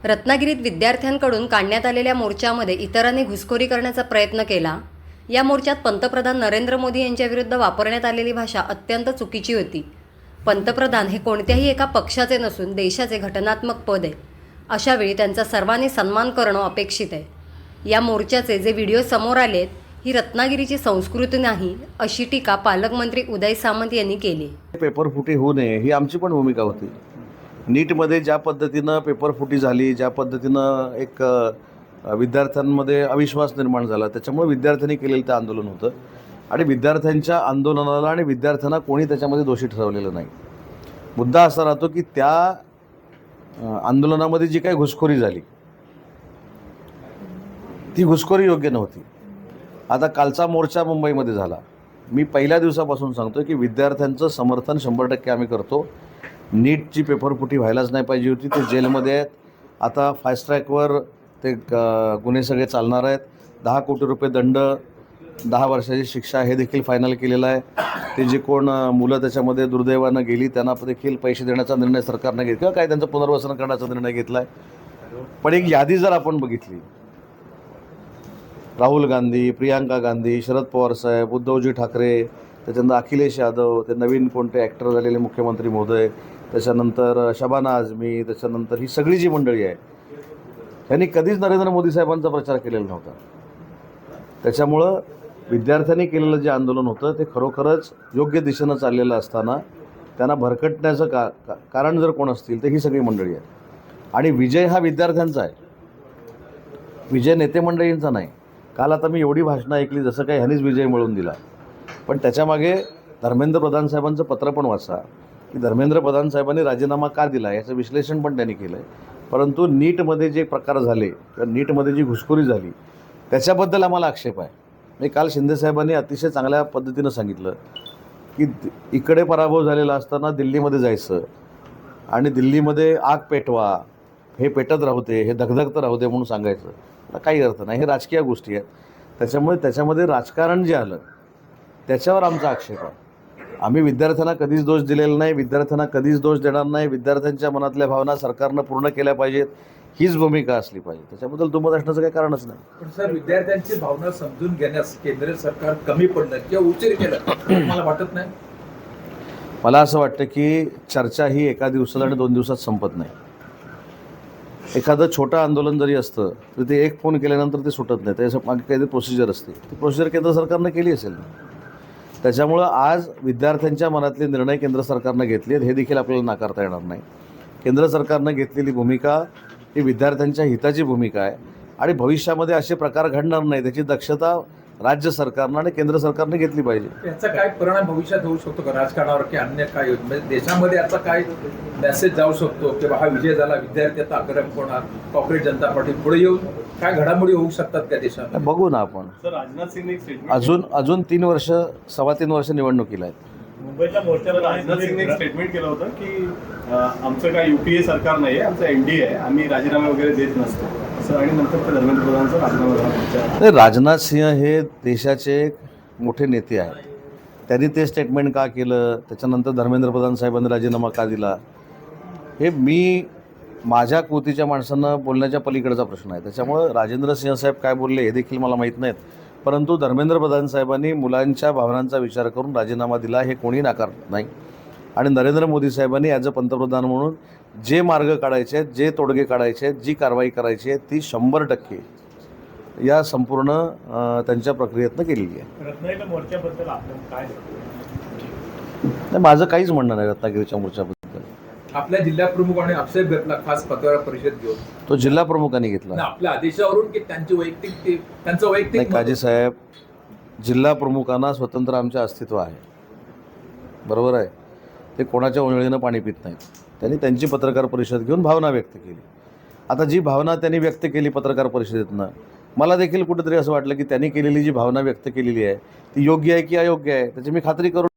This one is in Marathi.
रत्नागिरीत विद्यार्थ्यांकडून काढण्यात आलेल्या मोर्चामध्ये इतरांनी घुसखोरी करण्याचा प्रयत्न केला। या मोर्चात पंतप्रधान नरेंद्र मोदी यांच्याविरुद्ध वापरण्यात आलेली भाषा अत्यंत चुकीची होती। पंतप्रधान हे कोणत्याही एका पक्षाचे नसून देशाचे घटनात्मक पद आहे। अशावेळी त्यांचा सर्वांनी सन्मान करणं अपेक्षित आहे। या मोर्चाचे जे व्हिडिओ समोर आलेत ही रत्नागिरीची संस्कृती नाही अशी टीका पालकमंत्री उदय सामंत यांनी केली। पेपर फुटी होऊ नये ही आमची पण भूमिका होती। नीटमध्ये ज्या पद्धतीनं पेपर फुटी झाली, ज्या पद्धतीनं एक विद्यार्थ्यांमध्ये अविश्वास निर्माण झाला, त्याच्यामुळे विद्यार्थ्यांनी केलेलं ते आंदोलन होतं आणि विद्यार्थ्यांच्या आंदोलनाला आणि विद्यार्थ्यांना कोणी त्याच्यामध्ये दोषी ठरवलेलं नाही। मुद्दा असा राहतो की त्या आंदोलनामध्ये जी काही घुसखोरी झाली ती घुसखोरी योग्य नव्हती। आता कालचा मोर्चा मुंबईमध्ये झाला, मी पहिल्या दिवसापासून सांगतो की विद्यार्थ्यांचं समर्थन 100% आम्ही करतो। नीटची पेपरफुटी व्हायलाच नाही पाहिजे होती। ते जेलमध्ये आहेत, आता फास्ट ट्रॅकवर ते गुन्हे सगळे चालणार आहेत। 10 कोटी रुपये दंड, 10 वर्षाची शिक्षा हे देखील फायनल केलेलं आहे। ते जे कोण मुलं त्याच्यामध्ये दुर्दैवानं गेली त्यांना देखील पैसे देण्याचा निर्णय सरकारने घेतला किंवा काय त्यांचं पुनर्वसन करण्याचा निर्णय घेतला आहे। पण एक यादी जर आपण बघितली, राहुल गांधी, प्रियांका गांधी, शरद पवार साहेब, उद्धवजी ठाकरे, त्याच्यानंतर अखिलेश यादव, ते नवीन कोणते ॲक्टर झालेले मुख्यमंत्री महोदय, त्याच्यानंतर शबाना आझमी, त्याच्यानंतर ही सगळी जी मंडळी आहे त्यांनी कधीच नरेंद्र मोदी साहेबांचा प्रचार केलेला नव्हता। त्याच्यामुळं विद्यार्थ्यांनी केलेलं जे आंदोलन होतं ते खरोखरच योग्य दिशेनं चाललेलं असताना त्यांना भरकटण्याचं कारण जर कोण असतील तर ही सगळी मंडळी आहे। आणि विजय हा विद्यार्थ्यांचा आहे, विजय नेते मंडळींचा नाही। काल आता मी एवढी भाषणं ऐकली जसं काही ह्यांनीच विजय मिळवून दिला, पण त्याच्यामागे धर्मेंद्र प्रधान साहेबांचं पत्र पण वाचा की धर्मेंद्र प्रधान साहेबांनी राजीनामा का दिला याचं विश्लेषण पण त्यांनी केलं आहे। परंतु नीटमध्ये जे प्रकार झाले किंवा नीटमध्ये जी घुसखोरी झाली त्याच्याबद्दल आम्हाला आक्षेप आहे। मी काल शिंदेसाहेबांनी अतिशय चांगल्या पद्धतीनं सांगितलं की इकडे पराभव झालेला असताना दिल्लीमध्ये जायचं आणि दिल्लीमध्ये आग पेटवा, हे पेटत राहू दे, हे धगधगतं राहू दे म्हणून सांगायचं काही अर्थ नाही। हे राजकीय गोष्टी आहेत, त्याच्यामुळे त्याच्यामध्ये राजकारण जे आलं त्याच्यावर आमचा आक्षेप आहे। आम्ही विद्यार्थ्यांना कधीच दोष दिलेला नाही, विद्यार्थ्यांना कधीच दोष देणार नाही। विद्यार्थ्यांच्या मनातल्या भावना सरकारनं पूर्ण केल्या पाहिजेत हीच भूमिका असली पाहिजे, त्याच्याबद्दल दुमत असण्याचं काही कारणच नाही। पण सर, विद्यार्थ्यांची भावना समजून घेण्यास केंद्र सरकार कमी पडलं किंवा उशीर केलं मला वाटत नाही। मला असं वाटतं की चर्चा ही एका दिवसात आणि 2 दिवसात संपत नाही। एखादं छोटं आंदोलन जरी असतं तर ते एक फोन केल्यानंतर ते सुटत नाही, त्याच्या मागे काहीतरी प्रोसिजर असते, ती प्रोसिजर केंद्र सरकारनं केली असेल। त्याच्यामुळं आज विद्यार्थ्यांच्या मनातले निर्णय केंद्र सरकारनं घेतले हे देखील आपल्याला नाकारता येणार नाही। केंद्र सरकारनं घेतलेली भूमिका ही विद्यार्थ्यांच्या हिताची भूमिका आहे आणि भविष्यामध्ये असे प्रकार घडणार नाही त्याची दक्षता राज्य सरकारनं आणि केंद्र सरकारनं घेतली पाहिजे। याचा काय परिणाम भविष्यात होऊ शकतो का राजकारणावर की अन्य काय, म्हणजे देशामध्ये याचा काय मेसेज जाऊ शकतो की हा विजय झाला, विद्यार्थी आता आक्रमक होणार, काँग्रेस जनता पार्टी पुढे येऊन काय घडामोडी होऊ शकतात त्या देशात बघू ना आपण। अजून 3 वर्ष 3.25 वर्ष निवडणुकीला आहेत। मुंबईच्या मोर्चाला राजनाथ सिंगने एक स्टेटमेंट केलं होतं की आमचं काय UPA सरकार नाही आहे, आमचं NDA आहे, आम्ही राजीनामे वगैरे देत नसतो असं, आणि नंतर ते धर्मेंद्र प्रधानचा राजीनामा झाला। राजनाथ सिंह हे देशाचे मोठे नेते आहेत, त्यांनी ते स्टेटमेंट का केलं, त्याच्यानंतर धर्मेंद्र प्रधान साहेबांनी राजीनामा का दिला, हे मी माझ्या कृतीच्या माणसांना बोलण्याच्या पलीकडचा प्रश्न आहे। त्याच्यामुळं राजेंद्र सिंह साहेब काय बोलले हे देखील मला माहीत नाहीत, परंतु धर्मेंद्र प्रधान साहेबांनी मुलांच्या भावनांचा विचार करून राजीनामा दिला हे कोणी नाकारत नाही। आणि नरेंद्र मोदी साहेबांनी ॲज अ पंतप्रधान म्हणून जे मार्ग काढायचे आहेत, जे तोडगे काढायचे आहेत, जी कारवाई करायची आहे ती 100% या संपूर्ण त्यांच्या प्रक्रियेतनं केलेली आहे। रत्नागिरीच्या मोर्चाबद्दल आपण काय नाही, माझं काहीच म्हणणं नाही रत्नागिरीच्या मोर्चाबद्दल। आपल्या जिल्हा प्रमुखांनी आक्षेप घेतला खास पत्रकार परिषद घेऊन, तो जिल्हा प्रमुखांनी घेतला आपल्या आदेशावरून की त्यांची त्यांचं वैयक्तिक काजी साहेब, जिल्हा प्रमुखांना स्वतंत्र आमचे अस्तित्व आहे, बरोबर आहे। ते कोणाच्या उजळीनं पाणी पित नाहीत, त्यांनी त्यांची पत्रकार परिषद घेऊन भावना व्यक्त केली। आता जी भावना त्यांनी व्यक्त केली पत्रकार परिषदेतनं, मला देखील कुठेतरी असं वाटलं की त्यांनी केलेली जी भावना व्यक्त केलेली आहे ती योग्य आहे की अयोग्य आहे त्याची मी खात्री करून